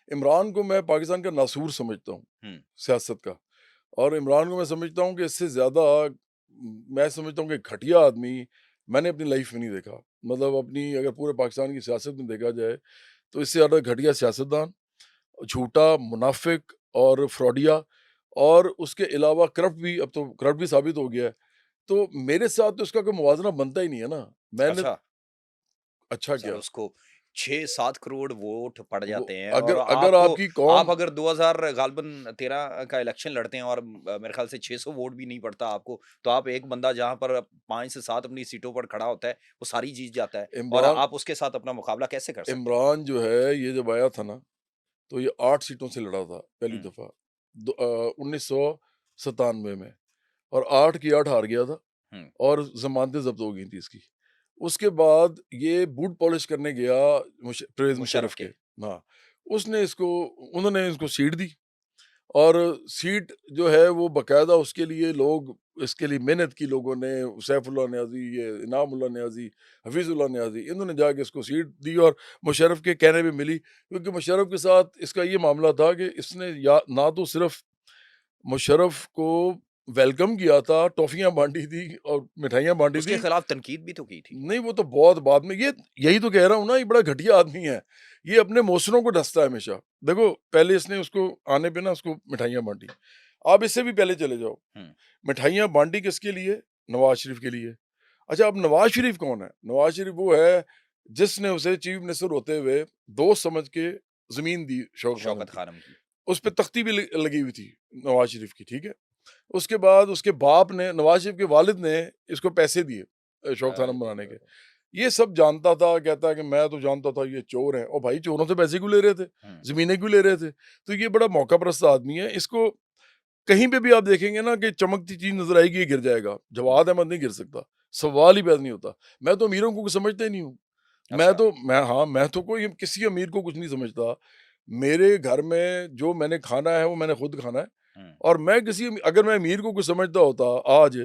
इमरान को मैं पाकिस्तान का नासूर समझता हूँ, हुँ, सियासत का। और इमरान को मैं समझता हूँ कि इससे ज़्यादा मैं समझता हूँ कि घटिया आदमी मैंने अपनी लाइफ़ में नहीं देखा। मतलब अपनी अगर पूरे पाकिस्तान की सियासत में देखा जाए, तो इससे ज़्यादा घटिया सियासतदान, झूठा, मुनाफ़िक और फ्रॉडिया, और उसके अलावा करप्ट भी, अब तो करप्ट भी साबित हो गया है। तो मेरे साथ तो इसका कोई मुवाज़ना बनता ही नहीं है ना। मैंने अच्छा। अच्छा सर क्या? उसको 6-7 करोड़ वोट पड़ वो जाते हैं और अगर अगर आपकी आप कौम अगर 2000 गालिबन 13 का इलेक्शन लड़ते हैं और मेरे ख्याल से 600 वोट भी नहीं पड़ता आपको, तो आप एक बंदा जहाँ पर 5 से 7 अपनी सीटों पर खड़ा होता है, वो सारी जीत जाता है और इमरान आप उसके साथ अपना मुकाबला कैसे कर सकते हैं? इमरान जो है ये जब आया था ना, तो ये 8 सीटों से लड़ा था पहली हुँ, दफ़ा 1997 में, और 8 की 8 हार गया था, हुँ, और ज़मानतें ज़ब्त हो गई थी इसकी। उसके बाद ये बूट पॉलिश करने गया परवेज़ मुशर्रफ मुशर्रफ के। के। हाँ, उसने इसको उन्होंने इसको सीट दी, और सीट जो है वो बाकायदा उसके लिए लोग, इसके लिए मेहनत की लोगों ने, सैफुल्लाह नियाज़ी, ये इनामुल्लाह नियाज़ी, हफ़ीज़ुल्लाह नियाज़ी, इन्होंने जाके इसको सीट दी, और मुशर्रफ के कहने पे मिली, क्योंकि मुशर्रफ के साथ इसका ये मामला था कि इसने या ना तो सिर्फ़ मुशर्रफ को वेलकम किया था, टॉफ़ियाँ बाँटी थी और मिठाइयाँ बाँटी उसके थी। खिलाफ तनकीद भी तो की थी। नहीं, वो तो बहुत बाद में, ये यही तो कह रहा हूँ ना, ये बड़ा घटिया आदमी है। ये अपने मौसरों को डसता है हमेशा। देखो, पहले इसने उसको आने पे ना उसको मिठाइयाँ बाँटी। आप इससे भी पहले चले जाओ, हुँ, मिठाइयाँ बाँटी किसके लिए? नवाज़ शरीफ के लिए। अच्छा, अब नवाज़ शरीफ कौन है? नवाज़ शरीफ वो है जिसने उसे चीफ़ मिनिस्टर होते हुए दोस्त समझ के ज़मीन दी शौकत खानम शौकत की। खानम की। उस पे तख्ती भी लगी हुई थी नवाज़ शरीफ की, ठीक है? उसके बाद उसके बाप ने, नवाज़ शरीफ के वालिद ने इसको पैसे दिए शौकत खानम बनाने के। अ, ये सब जानता था, कहता है कि मैं तो जानता था ये चोर हैं। और भाई, चोरों से पैसे क्यों ले रहे थे? हुँ, ज़मीनें क्यों ले रहे थे? तो ये बड़ा मौका परस्त आदमी है। इसको कहीं पे भी आप देखेंगे ना कि चमकती चीज़ नज़र आएगी, ये गिर जाएगा। हुँ, जवाद अहमद नहीं गिर सकता, सवाल ही पैदा नहीं होता। मैं तो अमीरों को कुछ समझता ही नहीं हूँ। अच्छा। मैं तो कोई किसी अमीर को कुछ नहीं समझता। मेरे घर में जो मैंने खाना है, वो मैंने खुद खाना है। हुँ, और मैं अगर मैं अमीर को कुछ समझता होता आज,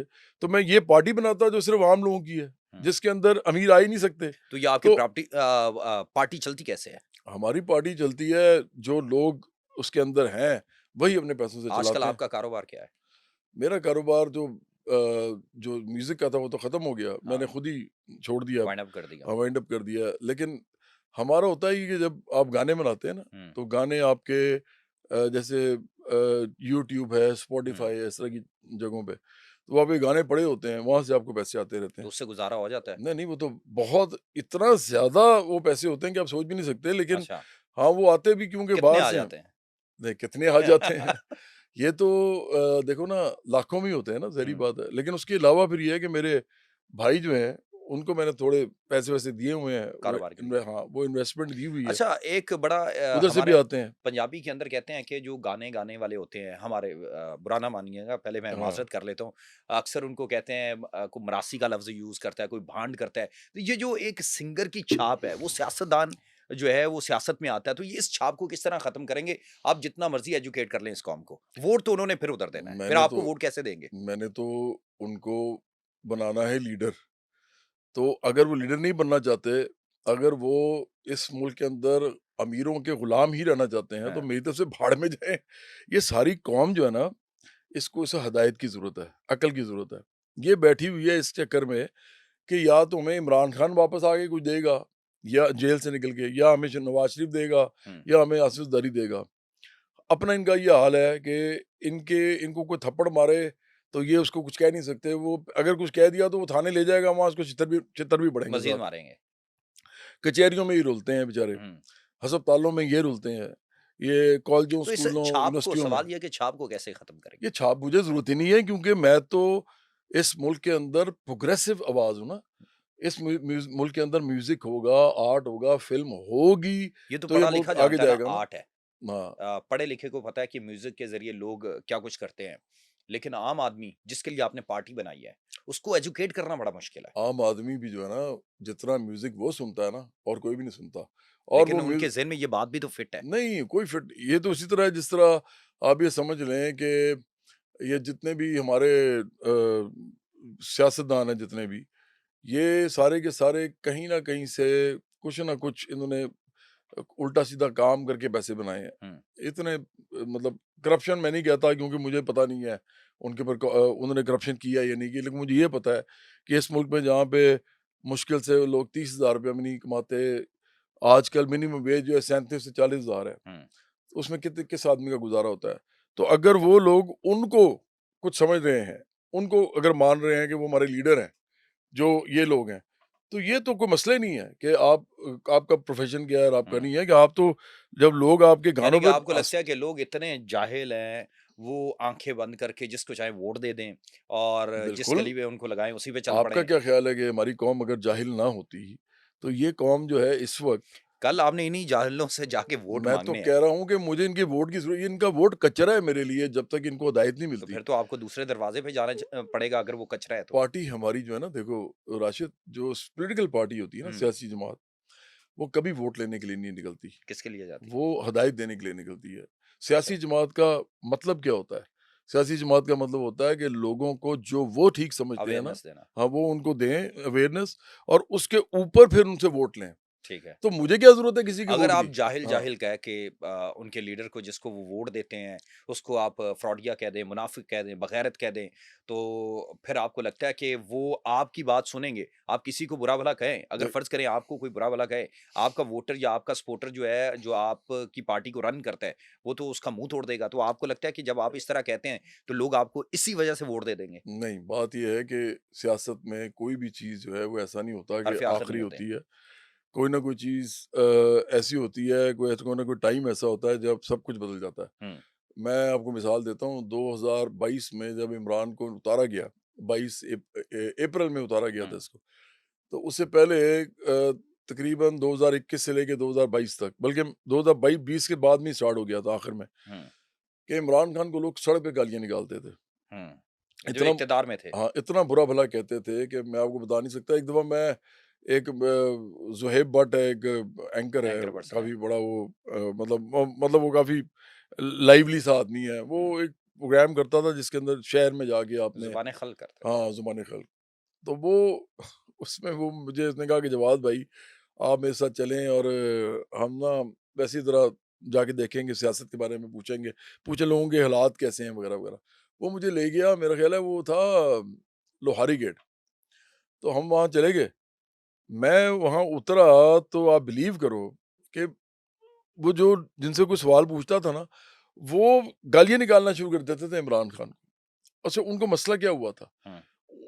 तो मैं ये पार्टी बनाता जो सिर्फ़ आम लोगों की है, हुँ। जिसके अंदर अमीर आ ही नहीं सकते। तो ये आपकी तो पार्टी चलती कैसे है? हमारी पार्टी चलती है, जो लोग उसके अंदर हैं, वही अपने पैसों से आजकल चलाते हैं। आपका कारोबार क्या है? मेरा कारोबार जो म्यूज़िक का था, वो तो ख़त्म हो गया। मैंने हाँ, खुद ही छोड़ दिया अब, वाइंड अप कर दिया। वाइंड अप कर दिया। लेकिन हमारा होता है कि जब आप गाने बनाते हैं ना, हुँ, तो गाने आपके जैसे यूट्यूब है, हुँ। स्पॉटिफ़ाई है, इस तरह की जगहों पे, तो वहाँ पे गाने पड़े होते हैं, वहाँ से आपको पैसे आते रहते तो हैं। उससे गुज़ारा हो जाता है? नहीं, नहीं, वो तो बहुत इतना ज़्यादा वो पैसे होते हैं कि आप सोच भी नहीं सकते, लेकिन अच्छा, हाँ, वो आते भी क्योंकि कितने बाहर आ से हैं। जाते हैं? नहीं, कितने आ जाते हैं, ये तो देखो ना, लाखों में ही होते हैं ना, ज़ाहिर-सी हुँ, बात है। लेकिन उसके अलावा फिर ये है कि मेरे भाई जो हैं, उनको मैंने थोड़े पैसे-वैसे दिए हुए हैं, वो कारोबार के लिए। हाँ, वो इन्वेस्टमेंट दी हुई है, अच्छा, एक बड़ा उधर से भी हमारे आते हैं। पंजाबी के अंदर कहते हैं कि जो गाने गाने वाले होते हैं हमारे बुरा ना मानिएगा, पहले मैं हाँ, माज़रत कर लेता हूँ। अक्सर उनको कहते हैं कोई मरासी का लफ़्ज़ यूज़ करता है, कोई भांड करता है। तो ये जो एक सिंगर की छाप है, वो सियासतदान जो है वो सियासत में आता है, तो ये इस छाप को किस तरह ख़त्म करेंगे? आप जितना मर्ज़ी एजुकेट कर लें इस कौम को। वोट तो उन्होंने फिर उधर देना है, फिर मैंने तो आपको वोट कैसे देंगे? मैंने तो उनको बनाना है लीडर। तो अगर वो लीडर नहीं बनना चाहते, अगर वो इस मुल्क के अंदर अमीरों के गुलाम ही रहना चाहते हैं, तो हाँ, मेरी तरफ से भाड़ में जाएँ। ये सारी कौम जो है ना, इसको इसे हिदायत की ज़रूरत है, अकल की ज़रूरत है। ये बैठी हुई है इस चक्कर में कि या तो हमें इमरान खान वापस आके कुछ देगा, या जेल से निकल के, या हमें नवाज़ शरीफ देगा, हुँ। या हमें आसिफ ज़रदारी देगा। अपना इनका ये हाल है कि इनको कोई थप्पड़ मारे, तो ये उसको कुछ कह नहीं सकते। वो अगर कुछ कह दिया, तो वो थाने ले जाएगा, वहाँ उसको छितर भी पड़ेंगे मज़ीद साथ। मारेंगे। कचहरियों में ही रुलते हैं बेचारे, हुँ। अस्पतालों में ये रुलते हैं, ये कॉलेजों, तो इस स्कूलों, छाप को यूनिवर्सिटियों में। सवाल ये है कि छाप को कैसे ख़त्म ये करेंगे? छाप मुझे ज़रूरत ही नहीं है, क्योंकि मैं तो इस मुल्क के अंदर प्रोग्रेसिव आवाज़ हूँ ना। इस मुल्क के अंदर म्यूज़िक होगा, आर्ट होगा, फ़िल्म होगी, ये तो तो ये पढ़ा-लिखा मुल्क आगे जानता है ना जाएगा ना। आर्ट है। हाँ, पढ़े-लिखे को पता है कि म्यूज़िक के ज़रिए लोग क्या कुछ करते हैं। लेकिन आम आदमी जिसके लिए आपने पार्टी बनाई है, उसको एजुकेट करना बड़ा मुश्किल है। आम आदमी भी जो है ना, जितना म्यूज़िक वो सुनता है ना, और कोई भी नहीं सुनता। और लेकिन वो उनके ज़हन में ये बात भी तो फिट है। नहीं, कोई फिट, ये तो इसी तरह है जिस तरह आप ये समझ लें कि ये जितने भी हमारे सियासतदान हैं जितने भी, ये सारे के सारे कहीं न कहीं से कुछ ना कुछ इन्होंने उल्टा सीधा काम करके पैसे बनाए हैं। हुँ, इतने मतलब करप्शन मैं नहीं कहता क्योंकि मुझे पता नहीं है उनके ऊपर उन्होंने करप्शन किया या नहीं किया, लेकिन मुझे ये पता है कि इस मुल्क में जहाँ पे मुश्किल से लोग 30,000 रुपया भी नहीं कमाते, आजकल मिनिमम वेज जो है 37 से 40,000 है। हुँ। उसमें कितने किस आदमी का गुज़ारा होता है? तो अगर वो लोग उनको कुछ समझ रहे हैं, उनको अगर मान रहे हैं कि वो हमारे लीडर हैं, जो ये लोग हैं, तो ये तो कोई मसला ही नहीं है कि आपका प्रोफ़ेशन क्या है और आपका हुँ। नहीं है कि आप तो जब लोग आपके यानी गानों कि पे आपको लगता है कि लोग इतने जाहिल हैं, वो आँखें बंद करके जिसको चाहे वोट दे दें और जिस बिल्कुल, गली में उनको लगाएँ उसी पे चल आपका पड़ें। क्या ख़्याल है कि हमारी कौम अगर जाहिल ना होती, तो ये कौम जो है इस वक़्त कल आपने इन्हीं जाहिलों से जाके वोट मैं तो माँगने हैं, कह रहा हूँ कि मुझे इनके वोट की ज़रूरत इनका वोट कचरा है मेरे लिए जब तक इनको हिदायत नहीं तो मिलती। फिर तो आपको दूसरे दरवाज़े पे जाना पड़ेगा अगर वो कचरा है तो। पार्टी हमारी जो है ना देखो राशिद जो पॉलिटिकल पार्टी होती है ना हुँ, सियासी जमात, वो कभी वोट लेने के लिए नहीं निकलती। किसके लिए जाती है? वो हदायत देने के लिए निकलती है। अच्छा, सियासी जमात का मतलब क्या होता है? सियासी जमात का मतलब होता है कि लोगों को जो वो ठीक समझते हैं ना, अवेयरनेस देना, हाँ, वो उनको दें अवेयरनेस और उसके ऊपर फिर उनसे वोट लें। ठीक है। तो मुझे क्या ज़रूरत है किसी के अगर वोट आप की? हाँ, जाहिल-जाहिल कह के उनके लीडर को जिसको वो वोट देते हैं, उसको आप फ्रॉडिया कह दें, मुनाफ़िक कह दें, बग़ैरत कह दें, तो फिर आपको लगता है कि वो आपकी बात सुनेंगे? आप किसी को बुरा-भला कहें, अगर देख फ़र्ज़ करें आपको कोई बुरा-भला कहे, आपका वोटर या आपका सपोर्टर जो है, जो आपकी पार्टी को रन करता है, वो तो उसका मुँह तोड़ देगा। तो आपको लगता है कि जब आप इस तरह कहते हैं, तो लोग आपको इसी वजह से वोट दे देंगे? नहीं, बात ये है कि सियासत में कोई भी चीज़ जो है वो ऐसा नहीं होता कि हरफ़ आख़िर आखिरी नहीं होते हैं। होती है। कोई ना कोई चीज़ ऐसी होती है, कोई ना कोई टाइम ऐसा होता है जब सब कुछ बदल जाता है। हुँ, मैं आपको मिसाल देता हूँ 2022 में जब इमरान को उतारा गया, 22 अप्रैल में उतारा गया था हुँ, इसको। तो उससे पहले तकरीबन 2021 से लेके 2022 तक बल्कि 2022 20 के बाद में ही स्टार्ट हो गया था आखिर में, हुँ, कि इमरान खान को लोग सड़क पे गालियाँ निकालते थे। हुँ। जो इतना इक़्तिदार में थे। हाँ, इतना बुरा-भला कहते थे कि मैं आपको बता नहीं सकता। एक दफ़ा मैं एक ज़ुहैब भट्ट है, एक एंकर है, एंकर पर्सन है। काफ़ी बड़ा वो मतलब वो काफ़ी लाइवली सा आदमी है। वो हुँ, एक प्रोग्राम करता था जिसके अंदर शहर में जाके आपने ज़ुबान ख़ल्क़ करता था। हाँ, ज़ुबान खल्क। तो वो उसमें वो मुझे उसने कहा कि जवाद भाई आप मेरे साथ चलें और हम ना वैसी तरह जाके देखेंगे, सियासत के बारे में पूछेंगे, पूछे लोगों के हालात कैसे हैं वगैरह-वगैरह। वो मुझे ले गया, मेरा ख़्याल है वो था लोहारी गेट। तो हम वहाँ चले गए। मैं वहाँ उतरा तो आप बिलीव करो कि वो जो जिनसे कोई सवाल पूछता था ना, वो गालियाँ निकालना शुरू कर देते थे इमरान खान को। अच्छा उनको मसला क्या हुआ था? हुँ।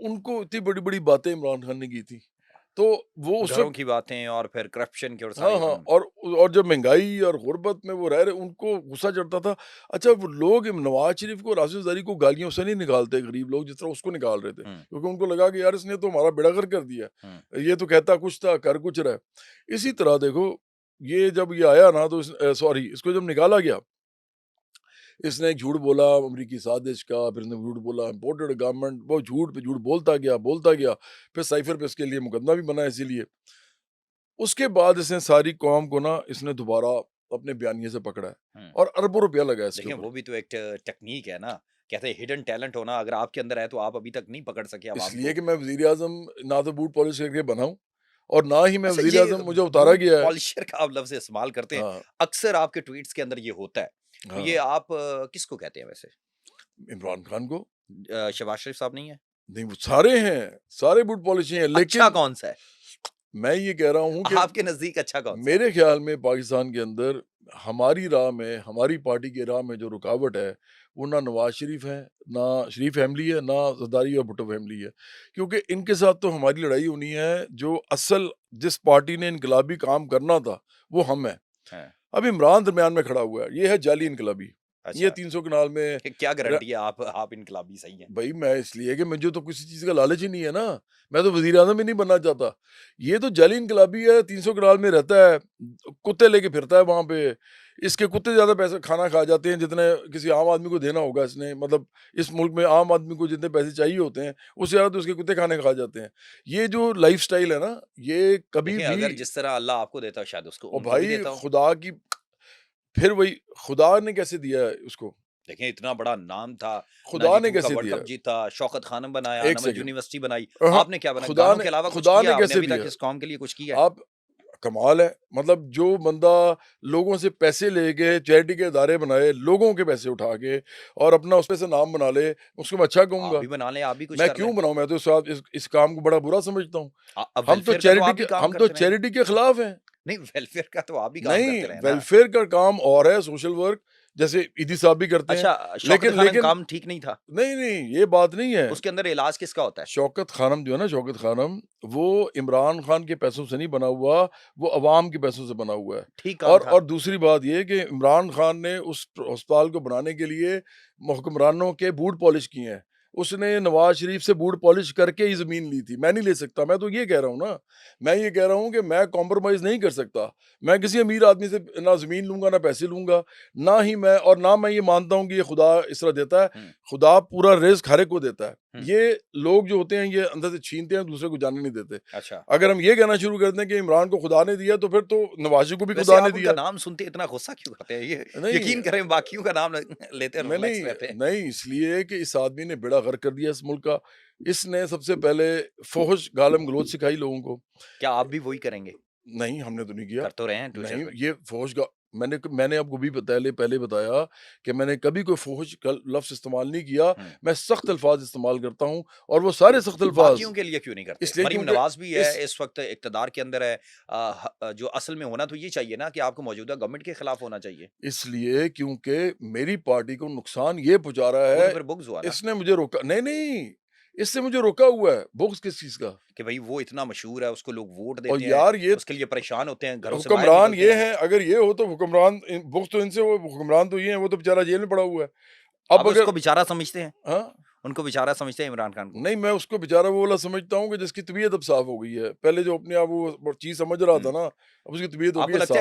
उनको इतनी बड़ी-बड़ी बातें इमरान खान ने की थी। तो वो उस घरों वक़्त की बातें और फिर करप्शन की और हाँ, सारी हाँ हुँ, और जब महँगाई और गुर्बत में वो रह रहे, उनको गुस्सा चढ़ता था। अच्छा वो लोग नवाज़ शरीफ को, राशिद ज़रीफ़ को गालियों से नहीं निकालते गरीब लोग जिस तरह उसको निकाल रहे थे। हुँ, क्योंकि उनको लगा कि यार इसने तो हमारा बेड़ा गर्क कर दिया हुँ, है। ये तो कहता कुछ था, कर कुछ रहा है। इसी तरह देखो ये जब ये आया ना तो सॉरी इसको जब निकाला गया, इसने एक झूठ बोला अमरीकी साजिश का, फिर इसने झूठ बोला इम्पोर्टेड गारमेंट, वो झूठ पे झूठ बोलता गया। फिर साइफ़र पे इसके लिए मुकदमा भी बना इसीलिए। उसके बाद इसने सारी कौम को ना इसने दोबारा अपने बयानिए से पकड़ा है हुँ। और अरबों रुपया लगा है इसके देखें ऊपर। वो भी तो एक टेक्नीक है ना, कहते हैं हिडन टैलेंट होना अगर आपके अंदर है तो आप अभी तक नहीं पकड़ सके अवाम इसलिए को। कि मैं वज़ीर-ए-आज़म ना तो बूट पॉलिश करके बना हूँ और ना ही मैं अच्छा ये वज़ीर-ए-आज़म मुझे उतारा बूट गया है। पॉलिशर का आप लफ्ज़ इस्तेमाल करते हैं, हाँ, अक्सर आपके ट्वीट्स के अंदर ये होता है। तो ये हाँ, आप किसको कहते हैं वैसे? इमरान खान को। शहबाज़ शरीफ साहब नहीं है? नहीं वो सारे हैं, सारे बूट पॉलिश ही हैं अच्छा लेकिन कौन-सा है? मैं ये कह रहा हूँ कि आपके नज़दीक अच्छा कौन-सा है? मेरे ख़्याल में पाकिस्तान के अंदर हमारी राह में, हमारी पार्टी की राह में जो रुकावट है, वो ना नवाज़ शरीफ है, ना शरीफ फैमिली है, ना ज़रदारी और भुट्टो फैमिली है। क्योंकि इनके साथ तो हमारी लड़ाई होनी है, जो असल जिस पार्टी ने इनकलाबी काम करना था, वो हम हैं। हैं, अब इमरान दरमियान में खड़ा हुआ है, ये है जाली इनकलाबी। ये अच्छा। 300 कनाल में कि क्या र गारंटी है आप इनकलाबी सही हैं? भई मैं इसलिए कि मुझे तो किसी चीज़ का लालच ही नहीं है ना, मैं तो वज़ीर-ए-आज़म ही नहीं बनना चाहता। ये तो जाली इनकलाबी है, 300 कनाल में रहता है, कुत्ते लेके फिरता है वहाँ पे। इसके कुत्ते ज़्यादा पैसा खाना खा जाते हैं जितने किसी आम आदमी को देना होगा इसने, मतलब इस मुल्क में आम आदमी को जितने पैसे चाहिए होते हैं, उससे ज़्यादा तो उसके कुत्ते खाने खा जाते हैं। ये जो लाइफ़स्टाइल है ना, ये कभी देखिए भी अगर जिस तरह अल्लाह आपको देता हो शायद उसको और उनको भी भाई देता हो। खुदा की फिर वही खुदा ने कैसे दिया है उसको? देखें इतना बड़ा नाम था, खुदा ने 92 का कैसे वर्ल्ड दिया कप है? जीता, शौकत खानम बनाया, 1 नमक सेकंड यूनिवर्सिटी बनाई। अहाँ, आपने क्या बनाया? गानों के अलावा कुछ खुदा किया ने आपने कैसे अभी दिया तक है? इस कौम के लिए कुछ किया है? आप कमाल है। मतलब जो बंदा लोगों से पैसे लेके चैरिटी के इदारे बनाए, लोगों के पैसे उठा के और अपना उसपे से नाम बना ले, उसको मैं अच्छा आप कहूँगा। भी बना लें, आप भी कुछ मैं कर लें। क्यों बनाऊँ? मैं तो इस काम को बड़ा बुरा समझता हूँ। अब वेलफेयर का तो आप भी काम हम तो करते रहे हैं। चैरिटी के खिलाफ हैं। नहीं, वेलफेयर का तो आप भी काम नहीं, करते रहे हैं ना। वेलफेयर का काम और है, सोशल वर्क जैसे ईदी साहब भी करते हैं। अच्छा, शौकत लेकिन खान का लेकिन काम ठीक नहीं था? नहीं, नहीं, ये बात नहीं है। उसके अंदर इलाज किसका होता है? शौकत खानम जो है ना, शौकत खानम, वो इमरान खान के पैसों से नहीं बना हुआ, वो अवाम के पैसों से बना हुआ है। ठीक काम था। और दूसरी बात ये कि इमरान खान ने उस अस्पताल को बनाने के लिए हुक्मरानों के बूट पॉलिश किए हैं। उसने नवाज़ शरीफ से बूट पॉलिश करके ही ज़मीन ली थी। मैं नहीं ले सकता, मैं तो ये कह रहा हूँ ना, मैं ये कह रहा हूँ कि मैं कॉम्प्रोमाइज़ नहीं कर सकता। मैं किसी अमीर आदमी से ना ज़मीन लूँगा, ना पैसे लूँगा, ना मैं ये मानता हूँ कि ये खुदा इस तरह देता है। हुँ, खुदा पूरा रिज़्क हर एक को देता है। हुँ। ये लोग जो होते हैं ये अंदर से छीनते हैं, दूसरे को जाने नहीं देते। अच्छा। अगर हम ये कहना शुरू कर दें कि इमरान को खुदा ने दिया तो फिर तो नवाज़ को भी वैसे खुदा ने आप उनका दिया। नाम सुनते इतना गुस्सा क्यों करते हैं? ये नहीं, यकीन करें बाकियों का नाम लेते हैं नहीं, रिलैक्स रहते हैं। नहीं इसलिए कि इस आदमी ने बेड़ा गर्क कर दिया इस मुल्क का। इसने सबसे पहले फ़ोहश गालम-गलौच सिखाई लोगों को। क्या आप भी वही करेंगे? नहीं, हमने तो नहीं किया। कर तो रहे हैं ट्विटर नहीं, पे। ये फ़ोहश गा मैंने आपको भी पहले बताया कि मैंने कभी कोई फ़ोहश लफ़्ज़ इस्तेमाल नहीं किया। हुँ। मैं सख्त अल्फ़ाज़ इस्तेमाल करता हूँ और वो सारे सख्त अल्फ़ाज़ बाकियों के लिए क्यों नहीं करते? इसलिए मरीम क्योंकि नवाज़ भी है, इस इस वक़्त इक़्तिदार के अंदर है। जो असल में होना तो ये चाहिए ना कि आपको मौजूदा गवर्नमेंट के खिलाफ होना चाहिए। इसलिए क्योंकि मेरी पार्टी को नुकसान ये पहुँचा रहा वो तो है, फिर बुग़्ज़ हुआ ना इसने मुझे रोका नहीं, नहीं, इससे मुझे रोका हुआ है। बुग़्ज़ किस चीज़ का? कि भई वो इतना मशहूर है, उसको लोग वोट और देते हैं, यार ये उसके लिए परेशान होते हैं, घरों से बाहर हुक्मरान निकलते ये हैं। हैं, अगर ये हो तो बुग़्ज़ तो इनसे हो, हुक्मरान तो ये हैं, वो तो बेचारा जेल में पड़ा हुआ है। अब आप अगर उसको बेचारा समझते हैं? हाँ? उनको बेचारा समझते हैं इमरान खान को? नहीं, मैं उसको बेचारा वो वाला समझता हूँ कि जिसकी तबीयत अब साफ़ हो गई है। पहले जो अपने आप वो चीज़ समझ रहा हुँ। था ना, अब उसकी तबीयत हो गई आपको है लगता है साफ़।